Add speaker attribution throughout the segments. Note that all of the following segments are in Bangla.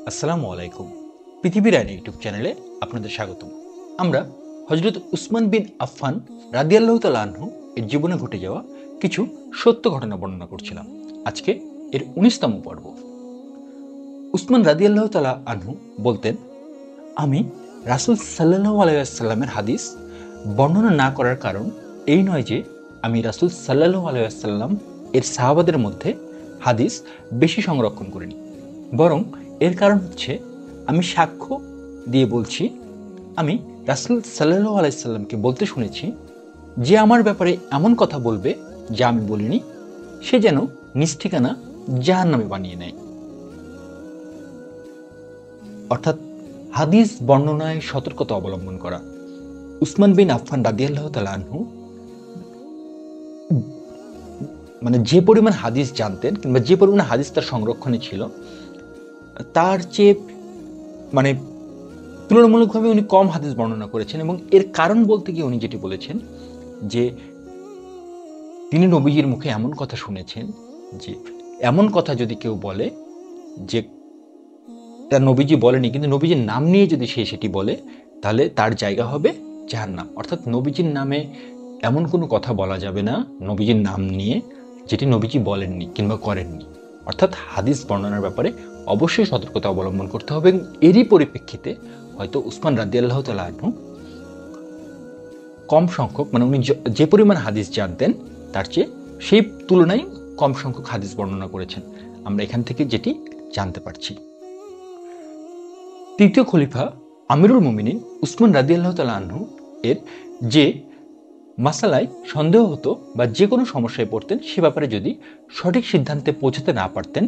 Speaker 1: আসসালামু আলাইকুম। পৃথিবীর আইন ইউটিউব চ্যানেলে আপনাদের স্বাগতম। আমরা হযরত উসমান বিন আফফান রাদিয়াল্লাহু তাআলা আনহু এর জীবনে ঘটে যাওয়া কিছু সত্য ঘটনা বর্ণনা করছিলাম। আজকে এর ১৯তম পর্ব। উসমান রাদিয়াল্লাহু তাআলা আনহু বলতেন, আমি রাসূল সাল্লাল্লাহু আলাইহি ওয়াসাল্লামের হাদিস বর্ণনা না করার কারণ এই নয় যে আমি রাসূল সাল্লাল্লাহু আলাইহি ওয়াসাল্লাম এর সাহাবাদের মধ্যে হাদিস বেশি সংরক্ষণ করিনি, বরং এর কারণ হচ্ছে আমি সাক্ষ্য দিয়ে বলছি, আমি রাসূল সাল্লাল্লাহু আলাইহি সাল্লামকে বলতে শুনেছি, যে আমার ব্যাপারে এমন কথা বলবে যা আমি বলিনি, সে যেন নিজ ঠিকানা জাহান্নামে বানিয়ে নেয়। অর্থাৎ হাদিস বর্ণনায় সতর্কতা অবলম্বন করা। উসমান বিন আফফান রাদিয়াল্লাহু তাআলা আনহু মানে যে পরিমাণ হাদিস জানতেন কিংবা যে পরিমাণ হাদিস তার সংরক্ষণে ছিল, তার চেয়ে মানে তুলনামূলকভাবে উনি কম হাদিস বর্ণনা করেছেন। এবং এর কারণ বলতে গিয়ে উনি যেটি বলেছেন যে তিনি নবীজির মুখে এমন কথা শুনেছেন যে এমন কথা যদি কেউ বলে যে তার নবীজি বলেনি কিন্তু নবীজির নাম নিয়ে যদি সে সেটি বলে, তাহলে তার জায়গা হবে জাহান্নাম। অর্থাৎ নবীজির নামে এমন কোনো কথা বলা যাবে না নবীজির নাম নিয়ে যেটি নবীজি বলেননি কিংবা করেননি। অর্থাৎ হাদিস বর্ণনার ব্যাপারে অবশ্যই সতর্কতা অবলম্বন করতে হবে। এবং এরই পরিপ্রেক্ষিতে হয়তো উসমান রাদিয়াল্লাহু তাআলা আনহু কম সংখ্যক, মানে উনি যে পরিমাণ হাদিস জানতেন তার চেয়ে সেই তুলনায় কম সংখ্যক হাদিস বর্ণনা করেছেন, আমরা এখান থেকে যেটি জানতে পারছি। তৃতীয় খলিফা আমিরুল মুমিনিন উসমান রাদিয়াল্লাহু তাআলা আনহু এর যে মাসালায় সন্দেহ হতো বা যে কোনো সমস্যায় পড়তেন, সে ব্যাপারে যদি সঠিক সিদ্ধান্তে পৌঁছাতে না পারতেন,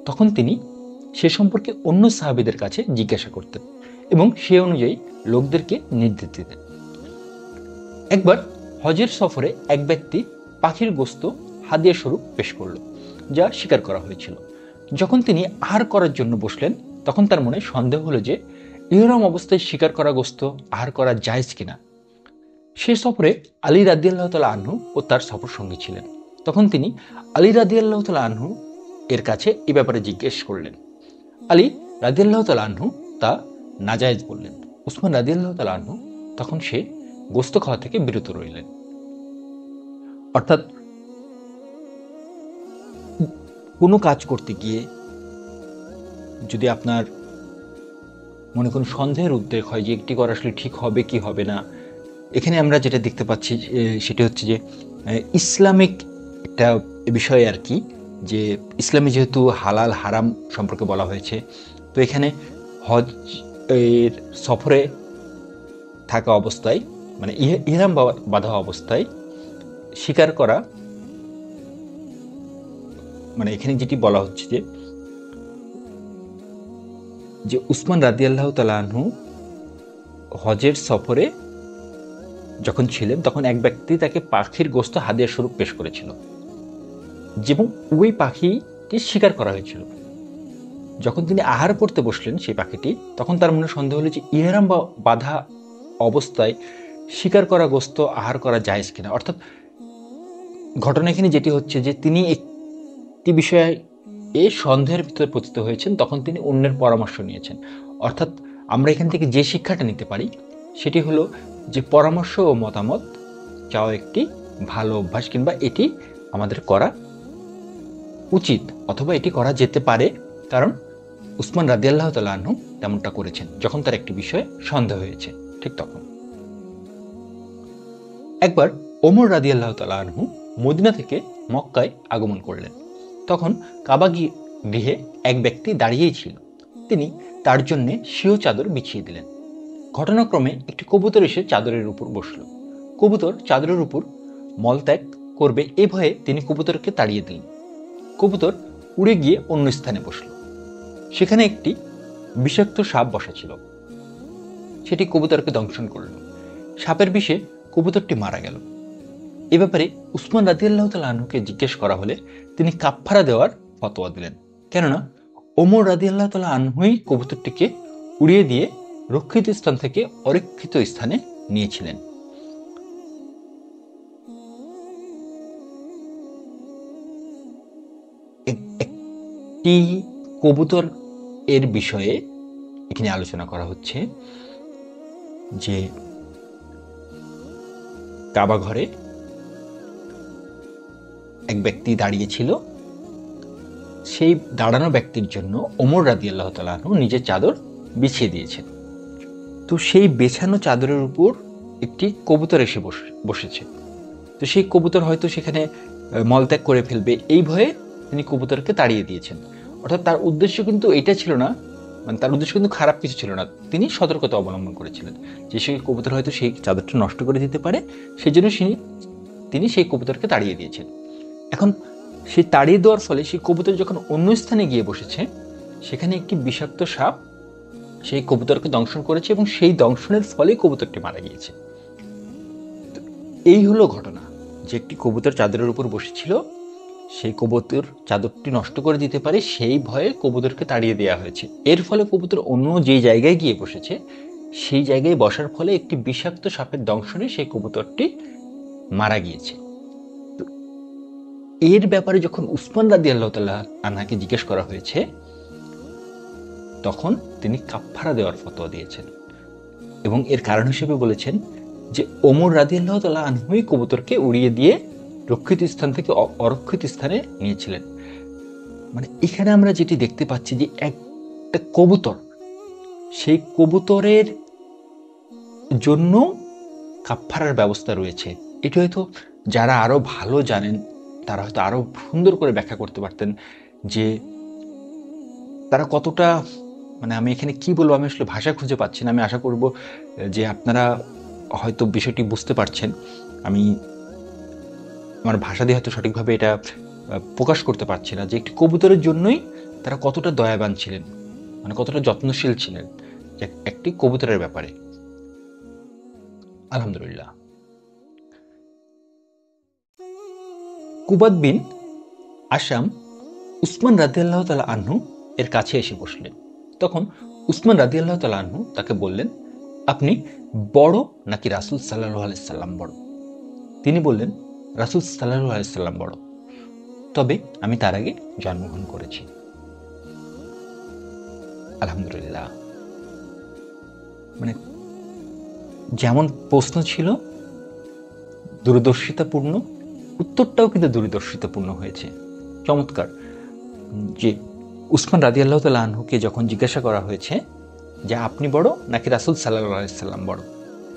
Speaker 1: তখন তিনি সে সম্পর্কে অন্য সাহাবীদের কাছে জিজ্ঞাসা করতেন এবং সে অনুযায়ী লোকদেরকে নির্দেশ দিতেন। একবার হজের সফরে এক ব্যক্তি পাখির গোস্ত হাদিয়া স্বরূপ পেশ করল, যা স্বীকার করা হয়েছিল। যখন তিনি আহার করার জন্য বসলেন, তখন তার মনে সন্দেহ হলো যে ইহরাম অবস্থায় শিকার করা গোস্ত আহার করা জায়েজ কিনা। সে সফরে আলী রাদিয়াল্লাহু তাআলা আনহু ও তার সফর সঙ্গী ছিলেন। তখন তিনি আলী রাদিয়াল্লাহু তাআলা আনহু এর কাছে এ ব্যাপারে জিজ্ঞেস করলেন। আলী রাদিয়াল্লাহু তাআলা আনহু তা নাজায়েজ বললেন। উসমান রাদিয়াল্লাহু তাআলা আনহু তখন সে গোস্ত খাওয়া থেকে বিরত রইলেন। অর্থাৎ কোনো কাজ করতে গিয়ে যদি আপনার মনে কোনো সন্দেহের উদ্রেক হয় যে একটি করা আসলে ঠিক হবে কি হবে না, এখানে আমরা যেটা দেখতে পাচ্ছি সেটি হচ্ছে যে ইসলামিক একটা বিষয় আর কি, যে ইসলামে যেহেতু হালাল হারাম সম্পর্কে বলা হয়েছে, তো এখানে হজ এর সফরে থাকা অবস্থায়, মানে ইহরাম বাঁধা অবস্থায় শিকার করা, মানে এখানে যেটি বলা হচ্ছে যে উসমান রাদিয়াল্লাহু তাআলা আনহু হজের সফরে যখন ছিলেন, তখন এক ব্যক্তি তাকে পাখির গোস্ত হাদিয়া স্বরূপ পেশ করেছিল এবং ওই পাখিটি শিকার করা হয়েছিল। যখন তিনি আহার করতে বসলেন সেই পাখিটি, তখন তার মনে সন্দেহ হলো যে ইহরাম বাঁধা অবস্থায় শিকার করা গোস্ত আহার করা জায়েজ কিনা। অর্থাৎ ঘটনা এখানে যেটি হচ্ছে যে তিনি একটি বিষয়ে সন্দেহের ভিতরে পতিত হয়েছেন, তখন তিনি অন্যের পরামর্শ নিয়েছেন। অর্থাৎ আমরা এখান থেকে যে শিক্ষাটা নিতে পারি সেটি হলো যে পরামর্শ ও মতামত চাওয়া একটি ভালো অভ্যাস, কিংবা এটি আমাদের করা উচিত অথবা এটি করা যেতে পারে। কারণ উসমান রাদিয়াল্লাহু তাআলা আনহু তেমনটা করেছেন যখন তার একটি বিষয়ে সন্দেহ হয়েছে। ঠিক তখন একবার ওমর রাদিয়াল্লাহু তাআলা আনহু মদিনা থেকে মক্কায় আগমন করলেন। তখন কাবা গৃহে এক ব্যক্তি দাঁড়িয়েই ছিল। তিনি তার জন্য স্বীয় চাদর বিছিয়ে দিলেন। ঘটনাক্রমে একটি কবুতর এসে চাদরের উপর বসল। কবুতর চাদরের উপর মলত্যাগ করবে এ ভয়ে তিনি কবুতরকে তাড়িয়ে দিলেন। কবুতর উড়ে গিয়ে অন্য স্থানে বসল। সেখানে একটি বিষাক্ত সাপ বসা ছিল। সেটি কবুতরকে দংশন করল। সাপের বিষে কবুতরটি মারা গেল। এ ব্যাপারে উসমান রাদিয়াল্লাহু তাআলা আনহুকে জিজ্ঞেস করা হলে তিনি কাফফারা দেওয়ার ফতোয়া দিলেন, কেননা ওমর রাদিয়াল্লাহু তাআলা আনহুই কবুতরটিকে উড়িয়ে দিয়ে রক্ষিত স্থান থেকে অরক্ষিত স্থানে নিয়েছিলেন। একটি কবুতর এর বিষয়ে এখানে আলোচনা করা হচ্ছে যে কাবা ঘরে এক ব্যক্তি দাঁড়িয়েছিল, সেই দাঁড়ানো ব্যক্তির জন্য ওমর রাদিয়াল্লাহু তাআলা আনহু নিজের চাদর বিছিয়ে দিয়েছেন। তো সেই বেছানো চাদরের উপর একটি কবুতর এসে বসেছে। তো সেই কবুতর হয়তো সেখানে মলত্যাগ করে ফেলবে, এই ভয়ে তিনি কবুতরকে তাড়িয়ে দিয়েছেন। অর্থাৎ তার উদ্দেশ্য কিন্তু এটা ছিল না, মানে তার উদ্দেশ্য কিন্তু খারাপ কিছু ছিল না, তিনি সতর্কতা অবলম্বন করেছিলেন যে সেই কবুতর হয়তো সেই চাদরটা নষ্ট করে দিতে পারে, সেই জন্য তিনি সেই কবুতরকে তাড়িয়ে দিয়েছেন। এখন সেই তাড়িয়ে দেওয়ার ফলে সেই কবুতর যখন অন্য স্থানে গিয়ে বসেছে, সেখানে একটি বিষাক্ত সাপ সেই কবুতরকে দংশন করেছে এবং সেই দংশনের ফলে কবুতরটি মারা গিয়েছে। এই হলো ঘটনা, যে একটি কবুতর চাদরের উপর বসেছিল, সেই কবুতর চাদরটি নষ্ট করে দিতে পারে, সেই ভয়ে কবুতরকে তাড়িয়ে দেওয়া হয়েছে। এর ফলে কবুতর অন্য যে জায়গায় গিয়ে বসেছে, সেই জায়গায় বসার ফলে একটি বিষাক্ত সাপের দংশনে সেই কবুতরটি মারা গিয়েছে। তো এর ব্যাপারে যখন উসমান রাদিয়াল্লাহু তাআলা আনহুকে জিজ্ঞেস করা হয়েছে, তখন তিনি কাফফারা দেওয়ার ফতোয়া দিয়েছেন এবং এর কারণ হিসেবে বলেছেন যে ওমর রাদিয়াল্লাহু তাআলা আনহুই কবুতরকে উড়িয়ে দিয়ে রক্ষিত স্থান থেকে অরক্ষিত স্থানে নিয়েছিলেন। মানে এখানে আমরা যেটি দেখতে পাচ্ছি যে একটা কবুতর, সেই কবুতরের জন্য কাফফারার ব্যবস্থা রয়েছে। এটি হয়তো যারা আরো ভালো জানেন তারা হয়তো আরো সুন্দর করে ব্যাখ্যা করতে পারতেন যে তারা কতটা, মানে আমি এখানে কি বলবো, আমি আসলে ভাষা খুঁজে পাচ্ছি না। আমি আশা করব যে আপনারা হয়তো বিষয়টি বুঝতে পারছেন। আমি আমার ভাষা দিয়ে হয়তো সঠিকভাবে এটা প্রকাশ করতে পারছি না যে একটি কবুতরের জন্যই তারা কতটা দয়াবান ছিলেন, মানে কতটা যত্নশীল ছিলেন একটি কবুতরের ব্যাপারে। আলহামদুলিল্লাহ। কুবাদ বিন আসাম উসমান রাদিয়াল্লাহু তাআলা আনহু এর কাছে এসে বসলেন। তখন উসমান রাদিয়াল্লাহু তাআলা আনহু তাকে বললেন, আপনি বড় নাকি রাসূল সাল্লাল্লাহু আলাইহি সাল্লাম বড়? তিনি বললেন, রাসূল সাল্লাল্লাহু আলাইহি সাল্লাম বড়, তবে আমি তার আগে জন্মগ্রহণ করেছি। আলহামদুলিল্লাহ। মানে যেমন প্রশ্ন ছিল দূরদর্শিতাপূর্ণ, উত্তরটাও কিন্তু দূরদর্শিতাপূর্ণ হয়েছে। চমৎকার। যে উসমান রাদিয়াল্লাহু তাআলা আনহুকে যখন জিজ্ঞাসা করা হয়েছে যে আপনি বড় নাকি রাসূল সাল্লাল্লাহু আলাইহি সাল্লাম বড়,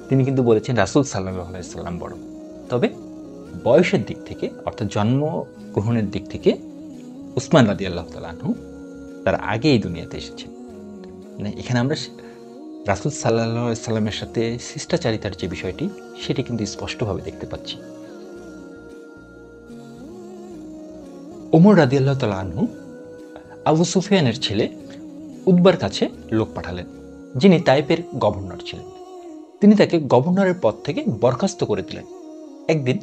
Speaker 1: তিনি কিন্তু বলেছেন রাসূল সাল্লাল্লাহু আলাইহি সাল্লাম বড়। তবে বয়সের দিক থেকে, অর্থাৎ জন্মগ্রহণের দিক থেকে উসমান রাদিয়াল্লাহু তাআলা আনহু তার আগে এই দুনিয়াতে এসেছেন। মানে এখানে আমরা রাসূল সাল্লাল্লাহু আলাইহি সাল্লামের সাথে শিষ্টাচারিতার যে বিষয়টি, সেটি কিন্তু স্পষ্টভাবে দেখতে পাচ্ছি। ওমর রাদিয়াল্লাহু তাআলা আনহু আবু সুফিয়ানের ছেলে উতবার কাছে লোক পাঠালেন, যিনি তাইফের গভর্নর ছিলেন। তিনি তাকে গভর্নরের পদ থেকে বরখাস্ত করে দিলেন। একদিন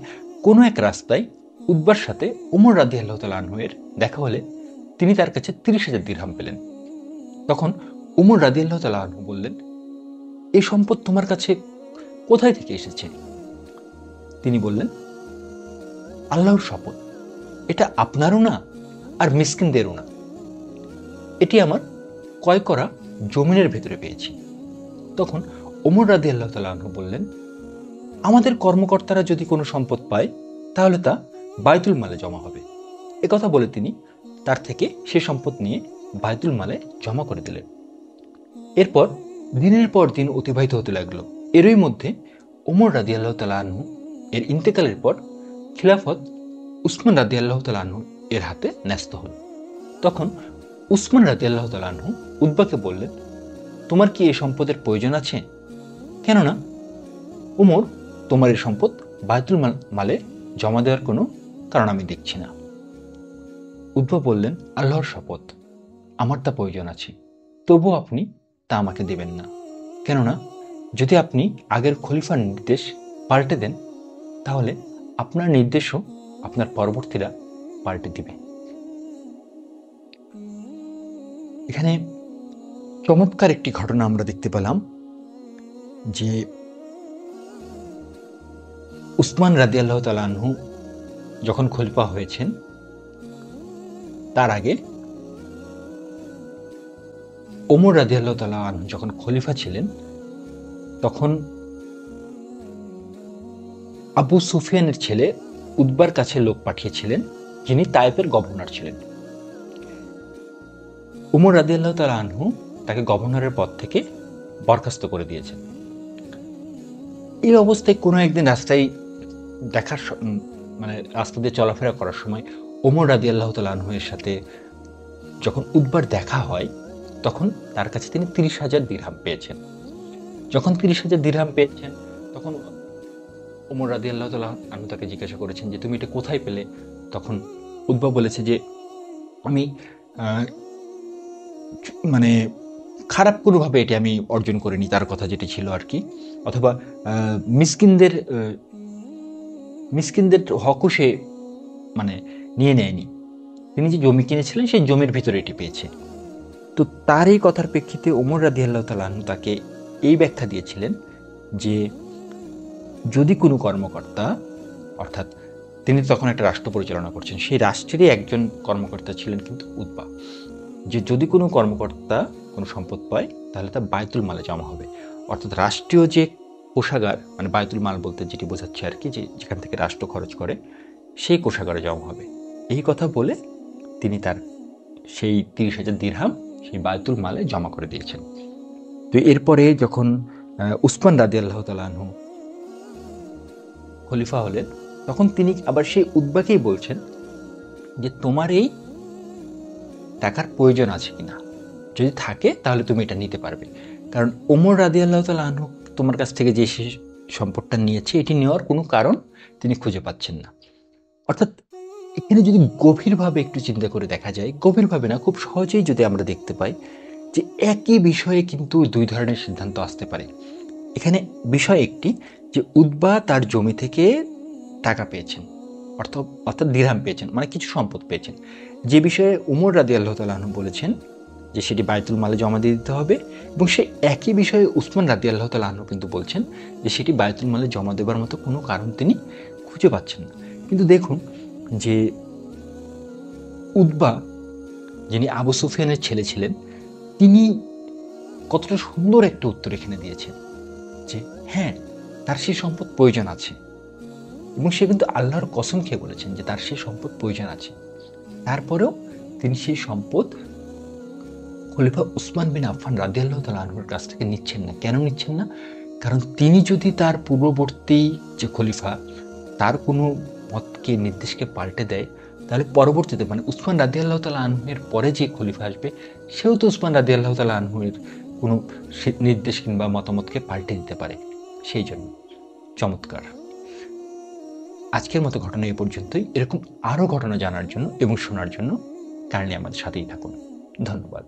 Speaker 1: কোনো এক রাস্তায় উতবার সাথে ওমর রাদিয়াল্লাহু তাআলা আনহু এর দেখা হলে তিনি তার কাছে 30,000 দিরহাম পেলেন। তখন ওমর রাদিয়াল্লাহু তাআলা আনহু বললেন, এই সম্পদ তোমার কাছে কোথায় থেকে এসেছে? তিনি বললেন, আল্লাহর শপথ, এটা আপনারও না আর মিসকিনদেরও না, এটি আমার ক্রয় করা জমিনের ভেতরে পেয়েছি। তখন ওমর রাদিয়াল্লাহু তাআলা আনহু বললেন, আমাদের কর্মকর্তারা যদি কোনো সম্পদ পায় তাহলে তা বায়তুল মালে জমা হবে। একথা বলে তিনি তার থেকে সে সম্পদ নিয়ে বায়তুল মালে জমা করে দিলেন। এরপর দিনের পর দিন অতিবাহিত হতে লাগলো। এরই মধ্যে ওমর রাদিয়াল্লাহু তাআলা আনহু এর ইন্তেকালের পর খিলাফত উসমান রাদিয়াল্লাহু তাআলা আনহু এর হাতে ন্যস্ত হল। তখন উসমান রাদিয়াল্লাহু তাআলা আনহু উতবাকে বললেন, তোমার কি এই সম্পদের প্রয়োজন আছে? কেননা ওমর তোমার এই সম্পদ বায়তুল মালে জমা দেওয়ার কোনো কারণ আমি দেখছি না। উতবা বললেন, আল্লাহর শপথ, আমার তা প্রয়োজন আছে, তবুও আপনি তা আমাকে দেবেন না। কেননা যদি আপনি আগের খলিফার নির্দেশ পাল্টে দেন, তাহলে আপনার নির্দেশও আপনার পরবর্তীরা পাল্টে দিবে। এখানে চমৎকার একটি ঘটনা আমরা দেখতে পেলাম যে উসমান রাদিয়াল্লাহু তাআলা আনহু যখন খলিফা হয়েছেন, তার আগে ওমর রাদিয়াল্লাহু তাআলা আনহু যখন খলিফা ছিলেন, তখন আবু সুফিয়ানের ছেলে উতবার কাছে লোক পাঠিয়েছিলেন, যিনি তায়েফের গভর্নর ছিলেন। ওমর রাদিয়াল্লাহু তাআলা আনহু তাকে গভর্নরের পদ থেকে বরখাস্ত করে দিয়েছেন। এই অবস্থায় কোনো একদিন রাস্তায় দেখার মানে রাস্তা দিয়ে চলাফেরা করার সময় ওমর রাদিয়াল্লাহু তাআলা আনহু এর সাথে যখন উতবার দেখা হয়, তখন তার কাছে তিনি 30,000 দিরহাম পেয়েছেন। যখন 30,000 দিরহাম পেয়েছেন, তখন ওমর রাদিয়াল্লাহু তাআলা আনহু তাকে জিজ্ঞাসা করেছেন যে তুমি এটা কোথায় পেলে? তখন উতবা বলেছে যে আমি মানে খারাপ কোনোভাবে এটি আমি অর্জন করিনি, তার কথা যেটি ছিল আর কি, অথবা মিসকিনদের হকও সে মানে নিয়ে নেয়নি। তিনি যে জমি কিনেছিলেন সেই জমির ভিতরে এটি পেয়েছে। তো তার এই কথার প্রেক্ষিতে ওমর রাদিয়াল্লাহু তাআলা আনহু তাকে এই ব্যাখ্যা দিয়েছিলেন যে যদি কোনো কর্মকর্তা, অর্থাৎ তিনি তখন একটা রাষ্ট্র পরিচালনা করছেন, সেই রাষ্ট্রেরই একজন কর্মকর্তা ছিলেন কিন্তু উতবা, যে যদি কোনো কর্মকর্তা কোনো সম্পদ পায় তাহলে তা বায়তুল মালে জমা হবে, অর্থাৎ রাষ্ট্রীয় যে কোষাগার, মানে বায়তুল মাল বলতে যেটি বোঝাচ্ছে আর কি, যে যেখান থেকে রাষ্ট্র খরচ করে সেই কোষাগারে জমা হবে। এই কথা বলে তিনি তার সেই 30,000 দিরহাম সেই বায়তুল মালে জমা করে দিয়েছেন। তো এরপরে যখন উসমান রাদিয়াল্লাহু তাআলা আনহু খলিফা হলেন, তখন তিনি আবার সেই উতবাকেই বলছেন যে তোমার এই টাকার প্রয়োজন আছে কিনা, যদি থাকে তাহলে তুমি এটা নিতে পারবে, কারণ ওমর রাদিয়াল্লাহু তাআলা আনহু তোমার কাছ থেকে যে সম্পদটা নিয়েছে এটি নেওয়ার কোনো কারণ তিনি খুঁজে পাচ্ছেন না। অর্থাৎ এখানে যদি গভীরভাবে একটু চিন্তা করে দেখা যায়, গভীরভাবে না, খুব সহজেই যদি আমরা দেখতে পাই যে একই বিষয়ে কিন্তু দুই ধরনের সিদ্ধান্ত আসতে পারে। এখানে বিষয় একটি, যে উতবা তার জমি থেকে টাকা পেয়েছেন, অর্থাৎ দিরহাম পেয়েছেন, মানে কিছু সম্পদ পেয়েছেন, যে বিষয়ে ওমর রাদিয়াল্লাহু তাআলা আনহু বলেছেন যে সেটি বায়তুল মালে জমা দিয়ে দিতে হবে, এবং সেই একই বিষয়ে উসমান রাদিয়াল্লাহু তাআলা আনহু কিন্তু বলছেন যে সেটি বায়তুল মালে জমা দেবার মতো কোনো কারণ তিনি খুঁজে পাচ্ছেন না। কিন্তু দেখুন যে উতবা, যিনি আবু সুফিয়ানের ছেলে ছিলেন, তিনি কতটা সুন্দর একটা উত্তর এখানে দিয়েছেন যে হ্যাঁ, তার সেই সম্পদ প্রয়োজন আছে, এবং সে কিন্তু আল্লাহর কসম খেয়ে বলেছেন যে তার সেই সম্পদ প্রয়োজন আছে। তারপরেও তিনি সেই সম্পদ খলিফা উসমান বিন আফফান রাদিয়াল্লাহু তাআলা আনহুর কাছ থেকে নিচ্ছেন না। কেন নিচ্ছেন না? কারণ তিনি যদি তার পূর্ববর্তী যে খলিফা তার কোনো মতকে, নির্দেশকে পাল্টে দেয়, তাহলে পরবর্তীতে মানে উসমান রাদিয়াল্লাহু তাআলা আনহুর পরে যে খলিফা আসবে সেও তো উসমান রাদিয়াল্লাহু তাআলা আনহুর কোনো নির্দেশ কিংবা মতামতকে পাল্টে দিতে পারে। সেই জন্য চমৎকার। আজকের মতো ঘটনা এই পর্যন্তই। এরকম আরও ঘটনা জানার জন্য এবং শোনার জন্য কাইন্ডলি আমাদের সাথেই থাকুন। ধন্যবাদ।